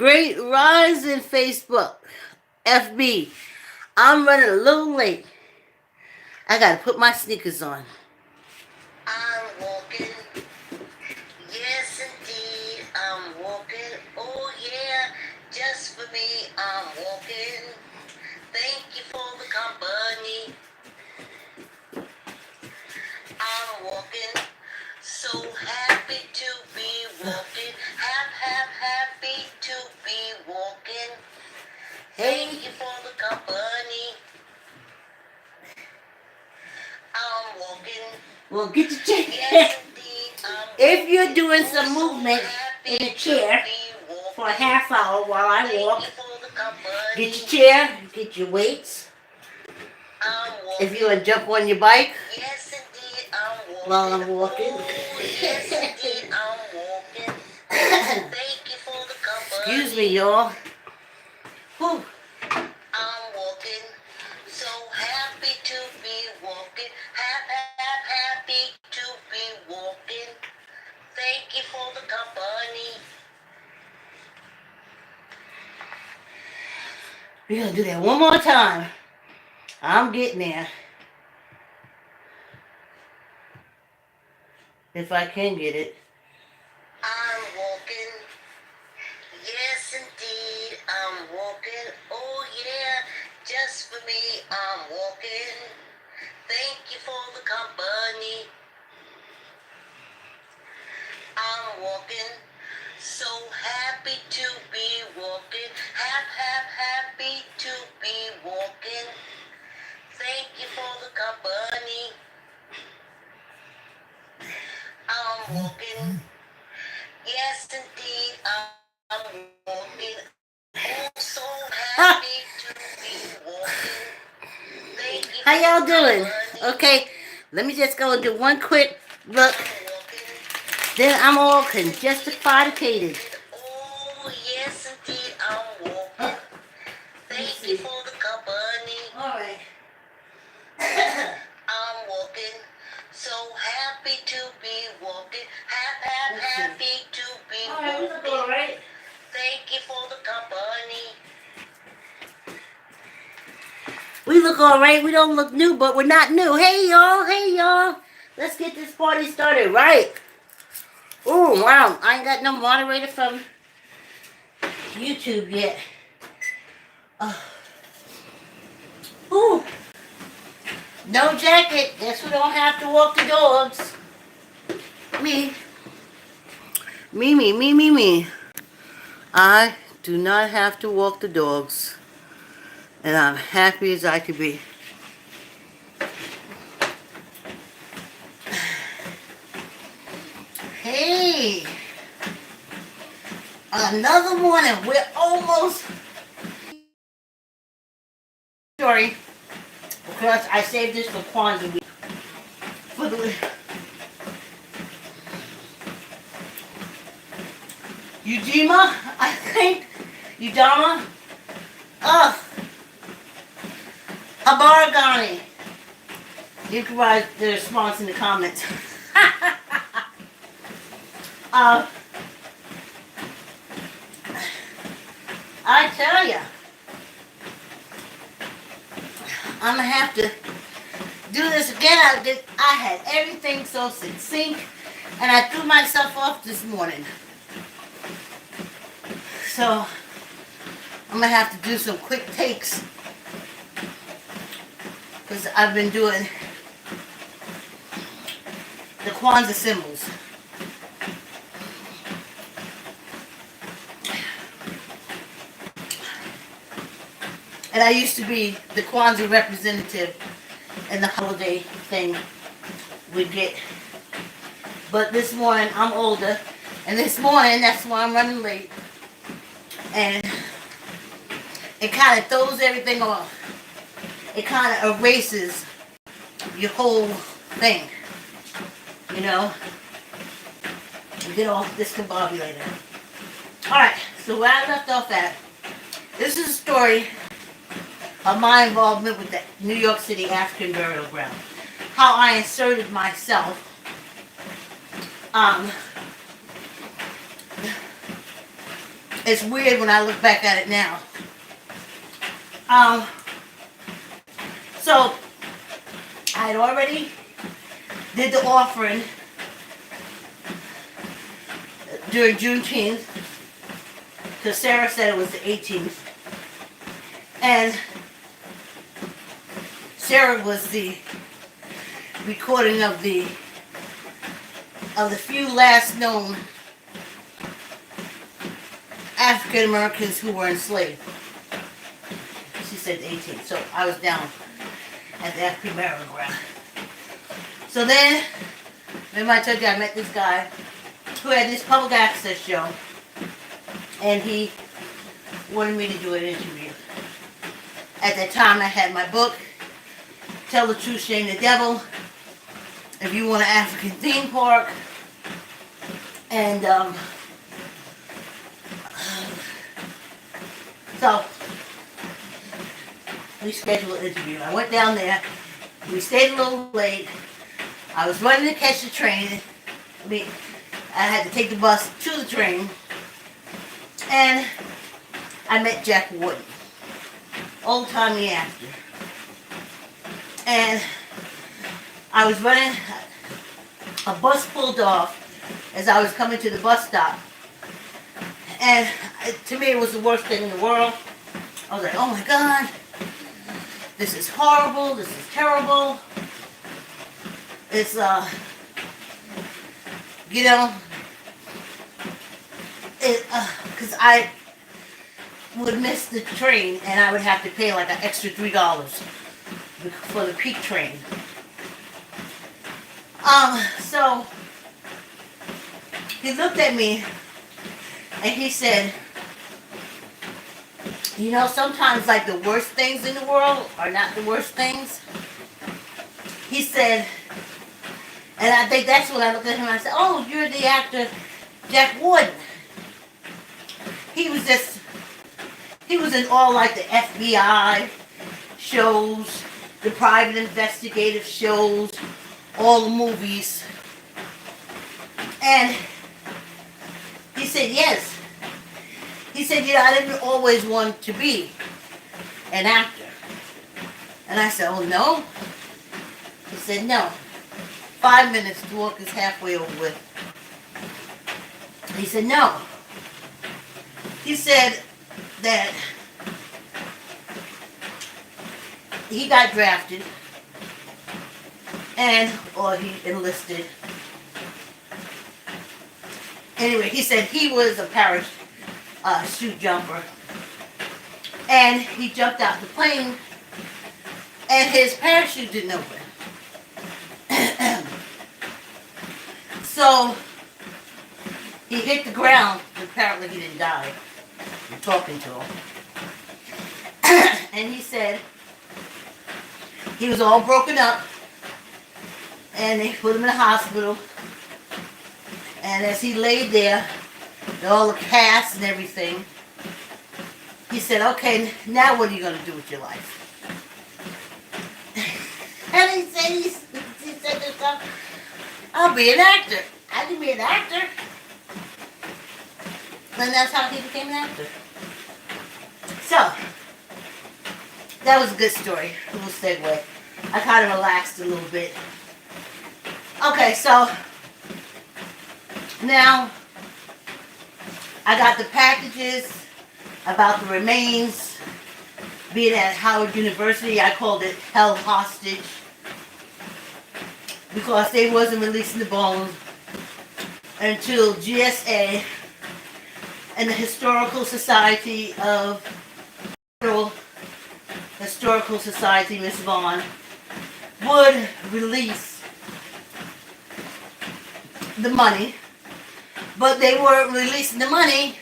Great rise in Facebook. FB. I'm running a little late. I gotta put my sneakers on. I'm walking. Yes, indeed. I'm walking. Oh, yeah. Just for me, I'm walking. Thank you for the company. I'm walking. So happy to be walking. Happy to be walking. Thank you for the company. I'm walking. Well, get your chair. Yes, indeed. If you're doing some movement in the chair for a half hour while I walk, get your chair, get your weights. If you want to jump on your bike, yes, indeed, while I'm walking. Yes, indeed, I'm walking. Thank you for the company. Excuse me, y'all. Whew. I'm walking. So happy to be walking. Happy to be walking. Thank you for the company. We're gonna do that one more time. I'm getting there. If I can get it. I'm walking. Yes, indeed. I'm walking. Oh, yeah. Just for me, I'm walking. Thank you for the company. I'm walking. So happy to be walking. Happy to be walking. Thank you for the company. I'm walking. Yes, indeed, I'm walking. Oh, so happy to be walking. Thank you. How y'all doing? Okay, let me just go and do one quick look. Then I'm all conjustified. Oh, yes, indeed, I'm walking. Thank you for the company. All right. I'm walking. So happy to be walking. Happy to be walking. All right. Thank you for the company. We look all right. We don't look new, but we're not new. Hey, y'all. Hey, y'all. Let's get this party started right. Oh, wow. I ain't got no moderator from YouTube yet. Ooh. No jacket. Guess we don't have to walk the dogs. Me. Me. I do not have to walk the dogs. And I'm happy as I could be. Hey. Another morning. We're almost... Sorry. Because I saved this for Kwanzaa week. For the... Ujamaa, I think. Ujamaa. Habaragani. You can write the response in the comments. I tell ya, I'm gonna have to do this again. I had everything so succinct, and I threw myself off this morning. So I'm gonna have to do some quick takes because I've been doing the Kwanzaa symbols. And I used to be the Kwanzaa representative in the holiday thing we get. But this morning, I'm older. And this morning, that's why I'm running late. And it kind of throws everything off. It kind of erases your whole thing. You know? You get all discombobulated. Alright, so where I left off at, this is a story of my involvement with the New York City African burial ground. How I inserted myself It's weird when I look back at it now. Um, so I had already did the offering during Juneteenth, because Sarah said it was the 18th. And Sarah was the recording of the few last known African Americans who were enslaved. She said the 18th, so I was down at the African American ground. So then, remember I told you I met this guy who had this public access show, and he wanted me to do an interview. At that time I had my book, Tell the Truth, Shame the Devil, If You Want an African Theme Park, and so we scheduled an interview. I went down there, we stayed a little late, I was running to catch the train, I had to take the bus to the train, and I met Jack Wooden, old-timey actor. And I was running, a bus pulled off as I was coming to the bus stop. And to me it was the worst thing in the world. I was like, oh my God, this is horrible, this is terrible. It's, you know, because I would miss the train and I would have to pay like an extra $3 for the peak train. So he looked at me and he said, you know, sometimes like the worst things in the world are not the worst things. He said, and I think that's when I looked at him and I said, oh, you're the actor Jack Wooden. He was in all like the FBI shows, the private investigative shows, all the movies. And he said, yes. He said, you know, I didn't always want to be an actor. And I said, oh no? He said, no. 5 minutes to walk is halfway over with. He said, no. He said that he got drafted or he enlisted. Anyway, he said he was a parachute jumper. And he jumped out the plane and his parachute didn't open. So he hit the ground. Apparently he didn't die. I'm talking to him. And he said he was all broken up and they put him in the hospital. And as he laid there, all the casts and everything, he said, okay, now what are you going to do with your life? And he said to himself, I'll be an actor. I can be an actor. And that's how he became an actor. So, that was a good story. A little segue. I kind of relaxed a little bit. Okay, so now I got the packages about the remains being at Howard University. I called it held hostage because they wasn't releasing the bones until GSA and the Historical Society of Historical Society, Miss Vaughn, would release the money, but they weren't releasing the money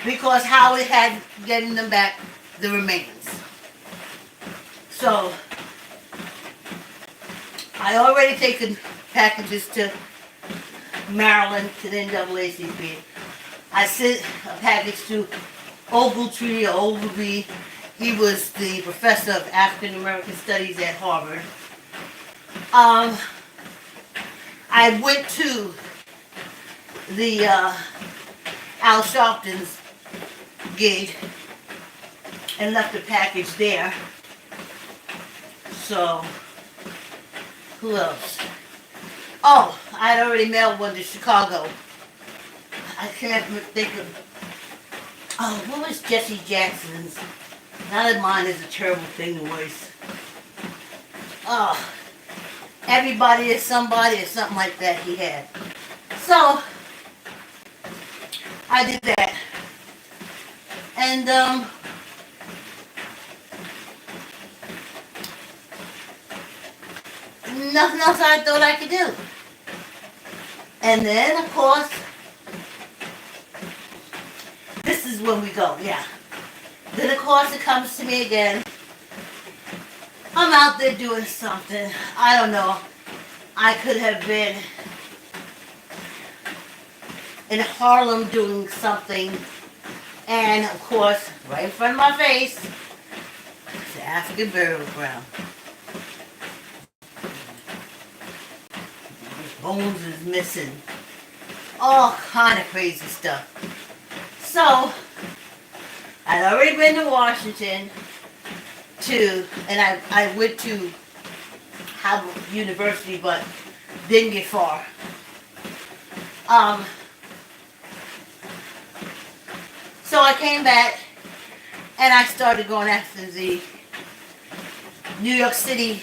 because Howard had getting them back the remains. So I already taken packages to Maryland to the NAACP. I sent a package to Ogletree or Ogilvy. He was the professor of African American Studies at Harvard. I went to the Al Sharpton's gig and left a package there. So, who else? Oh, I had already mailed one to Chicago. I can't think of... Oh, what was Jesse Jackson's? Now that mine is a terrible thing to waste. Oh, Everybody is Somebody or something like that he had. So, I did that. And, nothing else I thought I could do. And then, of course, this is when we go, yeah. Then, of course, it comes to me again. I'm out there doing something. I don't know. I could have been in Harlem doing something. And, of course, right in front of my face, it's the African burial ground. Bones is missing. All kind of crazy stuff. So, I'd already been to Washington and I went to Howard University, but didn't get far. So I came back and I started going after the New York City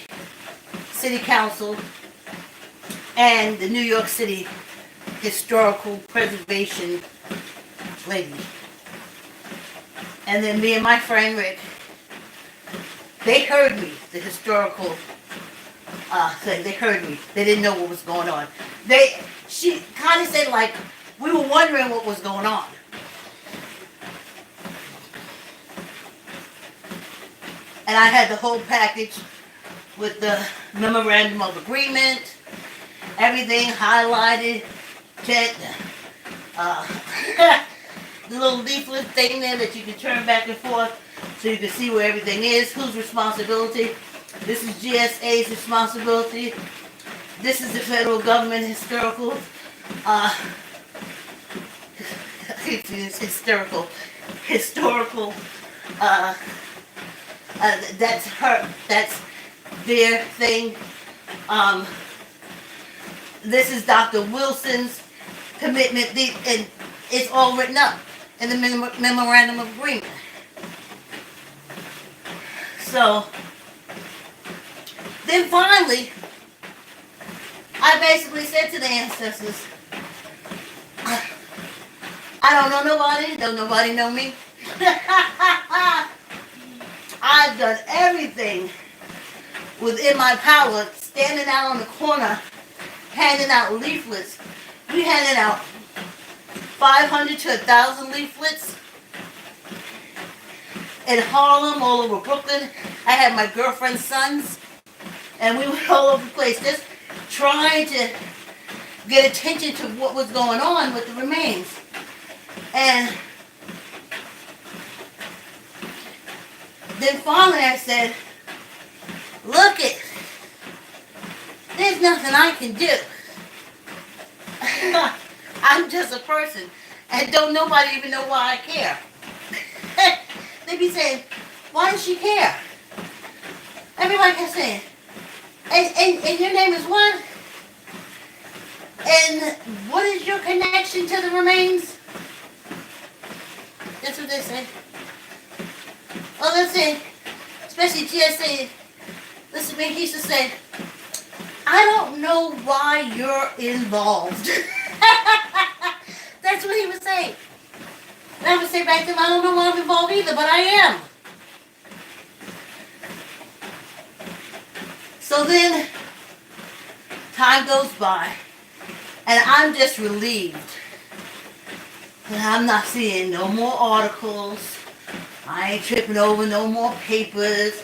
Council and the New York City Historical Preservation lady. And then me and my friend Rick, they heard me, the historical thing. They heard me. They didn't know what was going on. She kind of said like, we were wondering what was going on. And I had the whole package with the memorandum of agreement, everything highlighted, checked, the little leaflet thing there that you can turn back and forth so you can see where everything is, whose responsibility. This is GSA's responsibility. This is the federal government historical, it's historical, that's their thing. This is Dr. Wilson's commitment, and it's all written up in the memorandum of agreement. So, then finally, I basically said to the ancestors, I don't know nobody, don't nobody know me. I've done everything within my power, standing out on the corner, handing out leaflets. We handed out 500 to 1,000 leaflets in Harlem, all over Brooklyn. I had my girlfriend's sons, and we went all over the place just trying to get attention to what was going on with the remains. And then finally I said, look it, there's nothing I can do. I'm just a person, and don't nobody even know why I care. They be saying, why does she care? Everybody kept saying, and your name is what? And what is your connection to the remains? That's what they say. Oh, let's say, especially GSA, listen to me, he used to say, I don't know why you're involved. That's what he would say. And I would say back to him, I don't know why I'm involved either, but I am. So then, time goes by, and I'm just relieved that I'm not seeing no more articles. I ain't tripping over no more papers.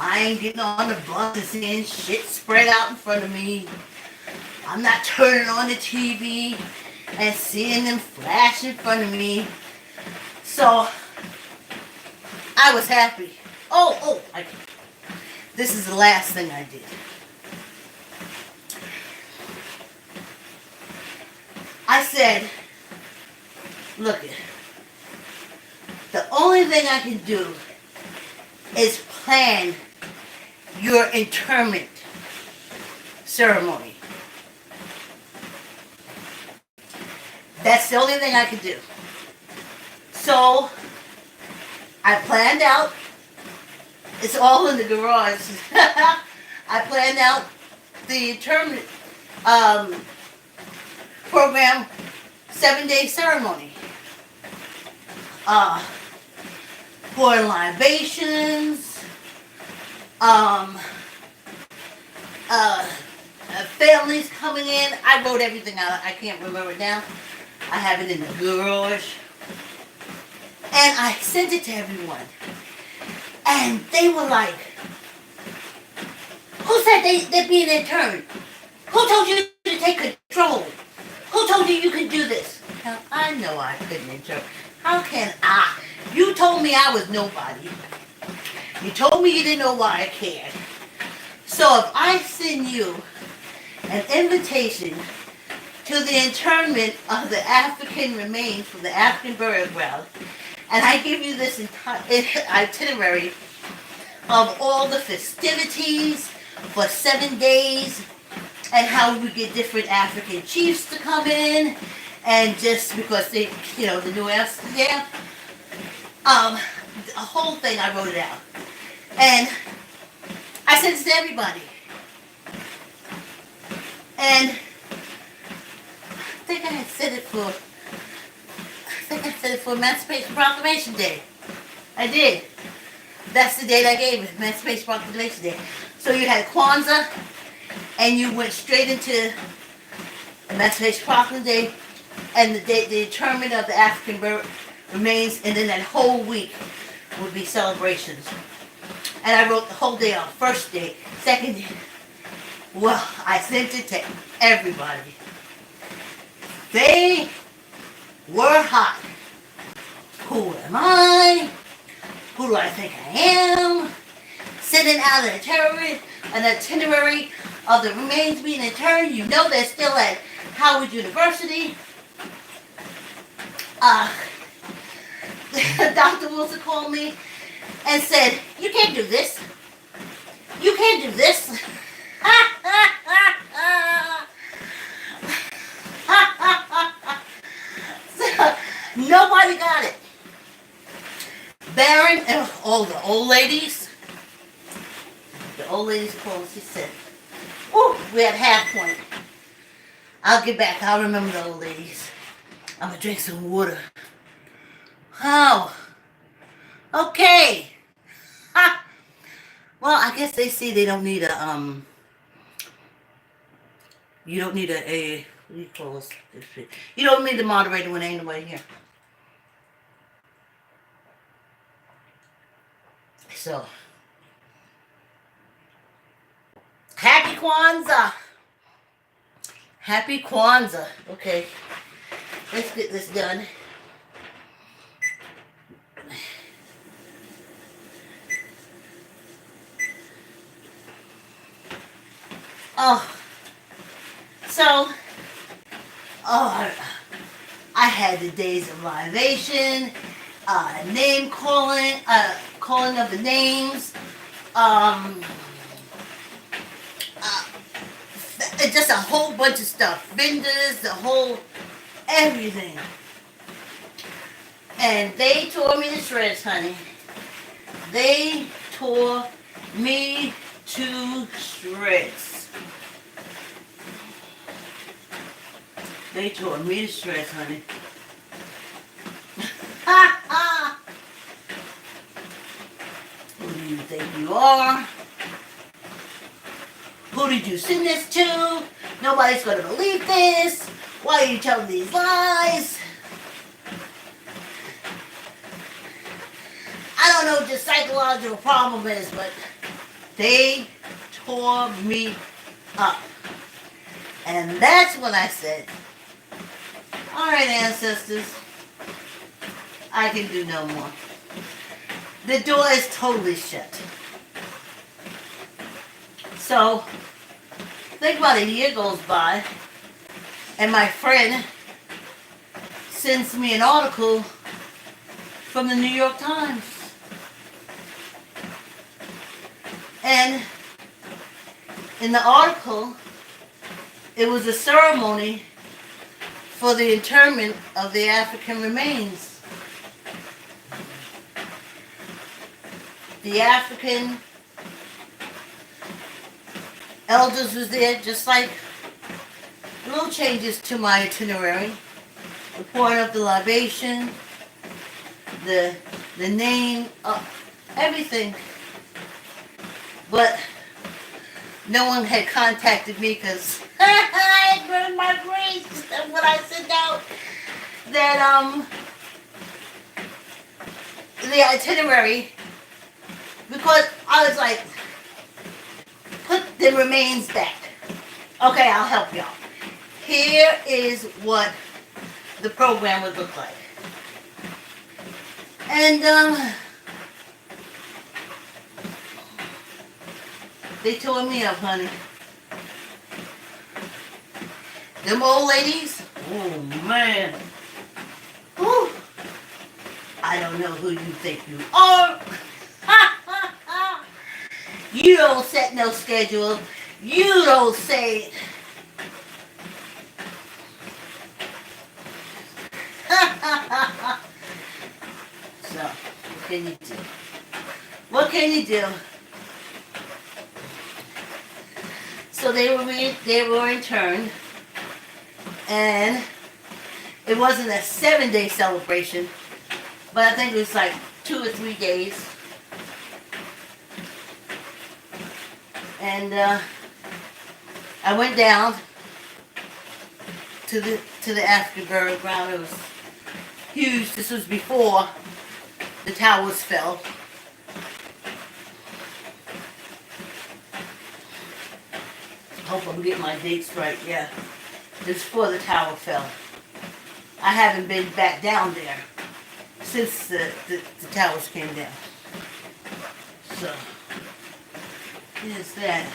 I ain't getting on the bus and seeing shit spread out in front of me. I'm not turning on the TV and seeing them flash in front of me. So, I was happy. This is the last thing I did. I said, Look it. The only thing I can do is plan your interment ceremony. That's the only thing I can do. So, I planned out. It's all in the garage. I planned out the interment program, 7-day ceremony. Pouring libations, families coming in. I wrote everything out. I can't remember it now. I have it in the garage. And I sent it to everyone. And they were like, who said they're being interned? Who told you to take control? Who told you you could do this? Now, I know I couldn't intern. How can I? You told me I was nobody. You told me you didn't know why I cared. So if I send you an invitation to the internment of the African remains from the African burial ground, and I give you this entire itinerary of all the festivities for 7 days, and how we get different African chiefs to come in, and just because they, the New Amsterdam, the whole thing, I wrote it out. And I sent it to everybody. And I think I had said it for Emancipation Proclamation Day. I did. That's the date I gave it, Emancipation Proclamation Day. So you had Kwanzaa, and you went straight into Emancipation Proclamation Day, and the interment of the African remains, and then that whole week would be celebrations. And I wrote the whole day off. First day, second day. Well, I sent it to everybody. They were hot. Who am I? Who do I think I am? Sending out an itinerary of the remains being interned. You know they're still at Howard University. Dr. Wilson called me and said, you can't do this. You can't do this. So, nobody got it. Baron and all the old ladies called. She said, "Ooh, we had half point. I'll get back. I'll remember the old ladies. I'm gonna drink some water." Oh, okay. Ha. Well, I guess they see they don't need a You don't need a what do you call this? You don't need the moderator when ain't nobody here. So, happy Kwanzaa. Happy Kwanzaa. Okay, let's get this done. I had the days of libation, name calling, calling of the names, just a whole bunch of stuff, vendors, everything. And they tore me to shreds, honey. They tore me to shreds. They tore me to shreds, honey. Who do you think you are? Who did you send this to? Nobody's going to believe this. Why are you telling these lies? I don't know what the psychological problem is, but they tore me up. And that's when I said, all right, ancestors, I can do no more. The door is totally shut. So, think about a year goes by, and my friend sends me an article from the New York Times. And in the article, it was a ceremony for the interment of the African remains. The African elders was there, just like little changes to my itinerary. The pouring of the libation, the name, everything. But no one had contacted me because I had burned my bridge when I sent out that the itinerary, because I was like, put the remains back. Okay, I'll help y'all. Here is what the program would look like. And they tore me up, honey. Them old ladies, oh man. Whew. I don't know who you think you are. You don't set no schedule. You don't say. So, what can you do? What can you do? So they were interned, and it wasn't a 7-day celebration, but I think it was like 2 or 3 days. And I went down to the African burial ground. It was huge. This was before the towers fell. Hope I'm getting my dates right. Yeah, it was before the tower fell. I haven't been back down there since the towers came down. So here's that.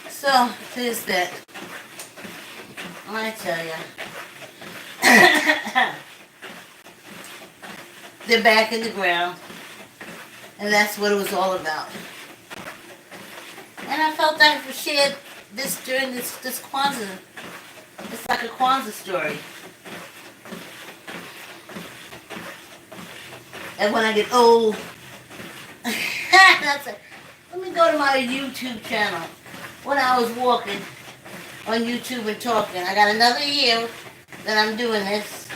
So here's that. I tell ya. They're back in the ground. And that's what it was all about. And I felt I shared this during this Kwanzaa. It's like a Kwanzaa story. And when I get old, that's it. Let me go to my YouTube channel. When I was walking on YouTube and talking, I got another year that I'm doing this.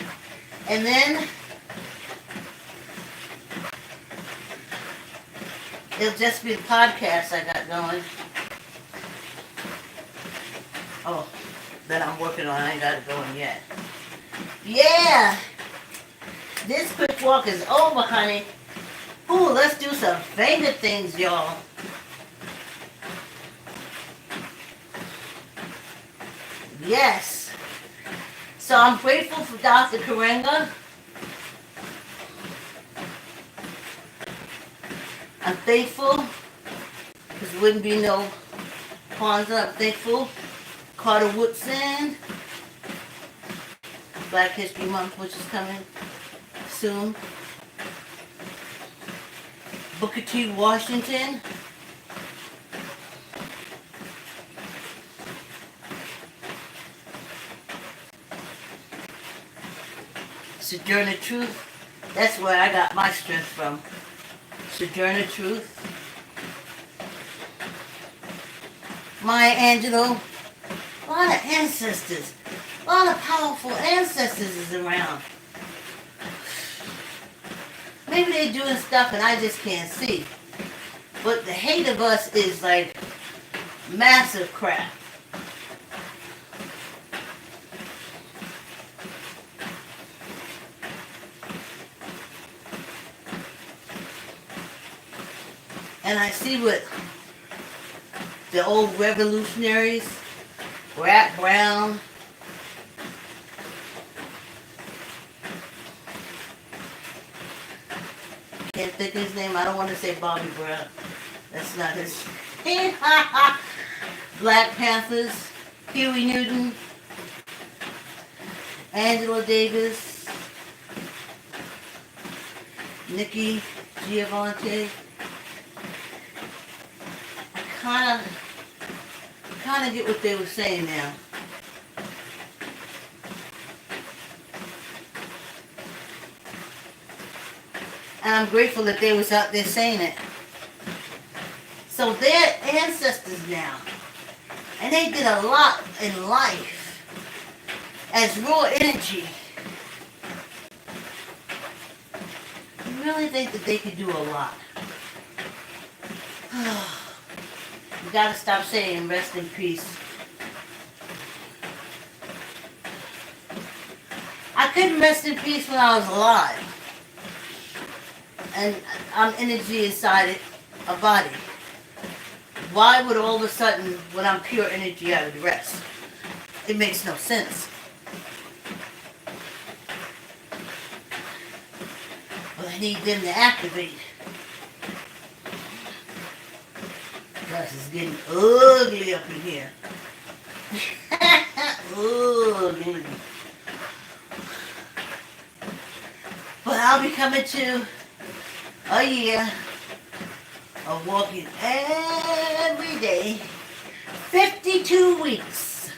And then it'll just be the podcast I got going. Oh, that I'm working on. I ain't got it going yet. Yeah! This quick walk is over, honey. Ooh, let's do some finger things, y'all. Yes. So I'm grateful for Dr. Karenga. I'm thankful, because there wouldn't be no Kwanzaa. I'm thankful. Carter Woodson, Black History Month, which is coming soon. Booker T. Washington. Sojourner Truth. That's where I got my strength from. Sojourner Truth. Maya Angelou. A lot of ancestors. A lot of powerful ancestors is around. Maybe they're doing stuff and I just can't see. But the hate of us is like massive crap. And I see what the old revolutionaries, Rat Brown, can't think of his name. I don't want to say Bobby Brown. That's not his. Black Panthers, Huey Newton, Angela Davis, Nikki Giovanni. I kind of get what they were saying now. And I'm grateful that they was out there saying it. So they're ancestors now. And they did a lot in life as raw energy. You really think that they could do a lot? You gotta stop saying rest in peace. I couldn't rest in peace when I was alive. And I'm energy inside a body. Why would all of a sudden, when I'm pure energy, I would rest? It makes no sense. But I need them to activate. Gosh, it's getting ugly up in here. Ugly. But I'll be coming to a year of walking every day, 52 weeks.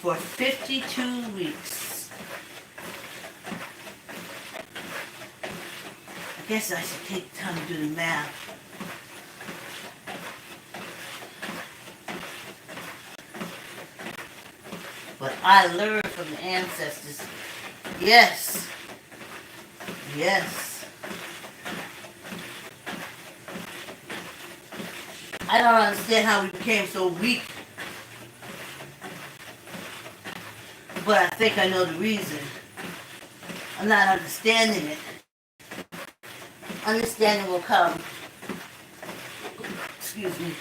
For 52 weeks. I guess I should take time to do the math. But I learned from the ancestors. Yes. Yes. I don't understand how we became so weak. But I think I know the reason. I'm not understanding it. Understanding will come. Excuse me.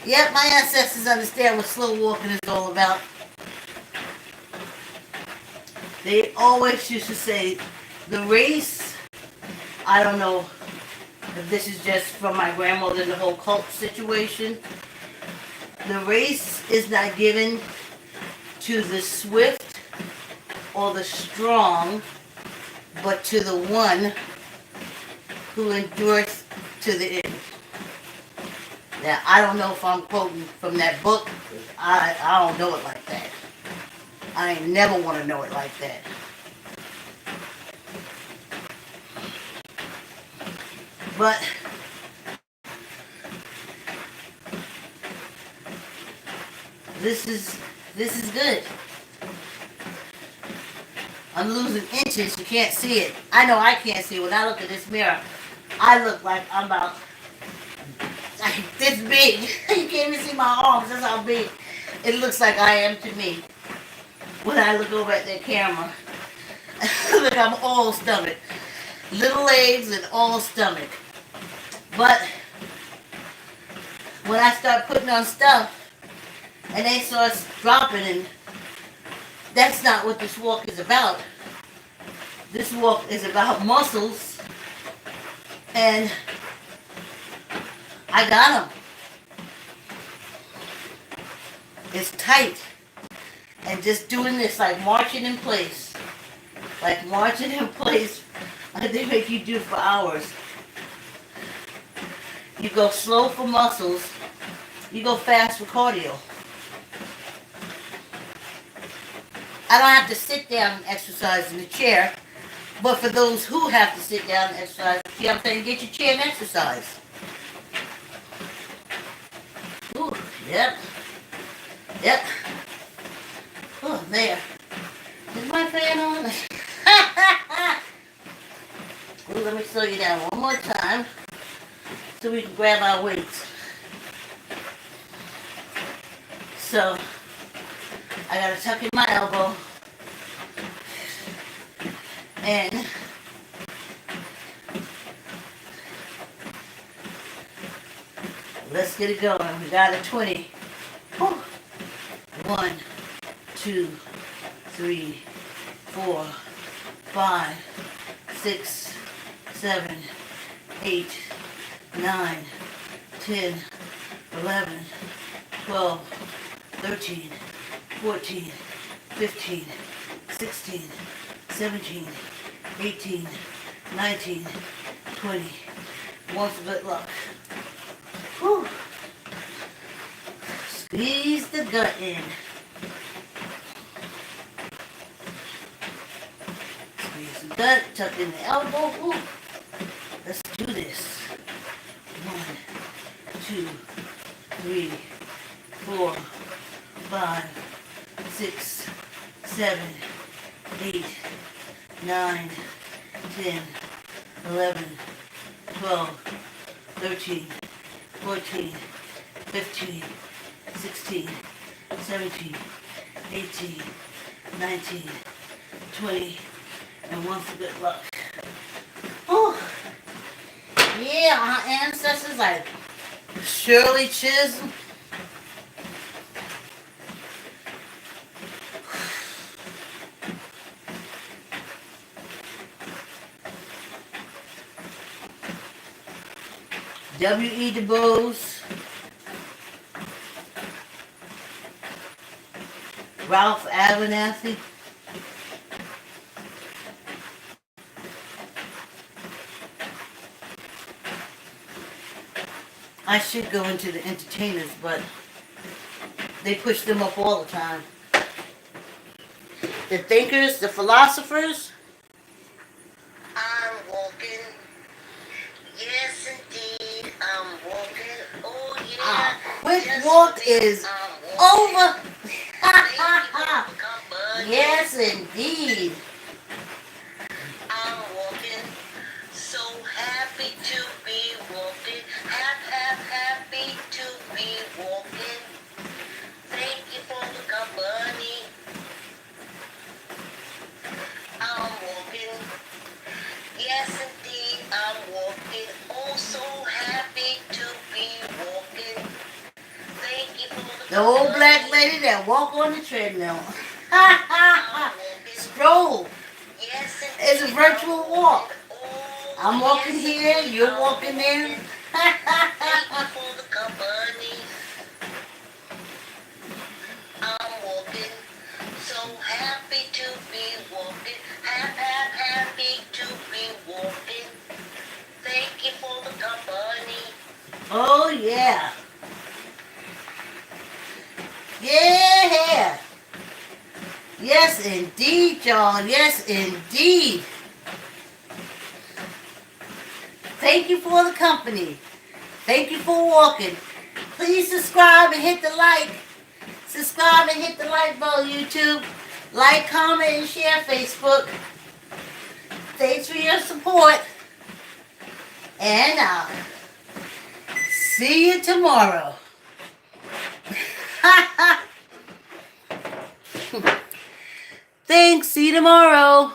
Yep, my ancestors understand what slow walking is all about. They always used to say, the race, I don't know if this is just from my grandmother and the whole cult situation. The race is not given to the swift or the strong, but to the one who endures to the end. Now, I don't know if I'm quoting from that book. I don't know it like that. I ain't never want to know it like that. But this is good. I'm losing inches. You can't see it. I know I can't see it. When I look at this mirror, I look like I'm about like this big. You can't even see my arms. That's how big it looks like I am to me. When I look over at that camera, look, I'm all stomach. Little legs and all stomach. But when I start putting on stuff and they start dropping, and that's not what this walk is about. This walk is about muscles, and I got them. It's tight. And just doing this, like marching in place. Like marching in place, they make you do for hours. You go slow for muscles. You go fast for cardio. I don't have to sit down and exercise in the chair. But for those who have to sit down and exercise, you know what I'm saying? Get your chair and exercise. Ooh, yep. Yep. Oh, there. Is my fan on? Ooh, let me slow you down one more time so we can grab our weights. So, I gotta tuck in my elbow. And let's get it going. We got a 20. Whew. 1, 2, 3, 4, 5, 6, 7, 8, 9, 10, 11, 12, 13, 14, 15, 16, 17, 18, 19, 20. Once a good luck. Whew. Squeeze the gut in. Squeeze the gut, tuck in the elbow. Ooh. Let's do this. 1, 2, 3, 4, 5, 6, 7, 8, 9, 10, 11, 12, 13, 14, 15, 16, 17, 18, 19, 20, and one for good luck. Oh, yeah, our ancestors like Shirley Chisholm. W.E. Du Bois, Ralph Abernathy, I should go into the entertainers, but they push them up all the time. The thinkers, the philosophers. I'm walking. Yes, indeed, I'm walking. Oh, yeah. Quick Just walk think is I'm over. Thank you for company. Yes, indeed. I'm walking. So happy to be walking. Happy to be walking. Thank you for the company. I'm walking. Yes, indeed, I'm walking. Oh, so happy to be walking. Thank you for the The old black company. lady that walk on the treadmill. I'm walking. Stroll. Yes, It's a indeed, virtual I'm walk. Oh, I'm walking yes, here, indeed, you're I'm walking there. walking. Thank you for the company. I'm walking. So happy to be walking. Happy to be walking. Thank you for the company. Oh, yeah. Yeah. Yes, indeed, y'all. Yes, indeed. Thank you for the company. Thank you for walking. Please subscribe and hit the like. Subscribe and hit the like button, YouTube. Like, comment, and share Facebook. Thanks for your support. And see you tomorrow. Thanks. See you tomorrow.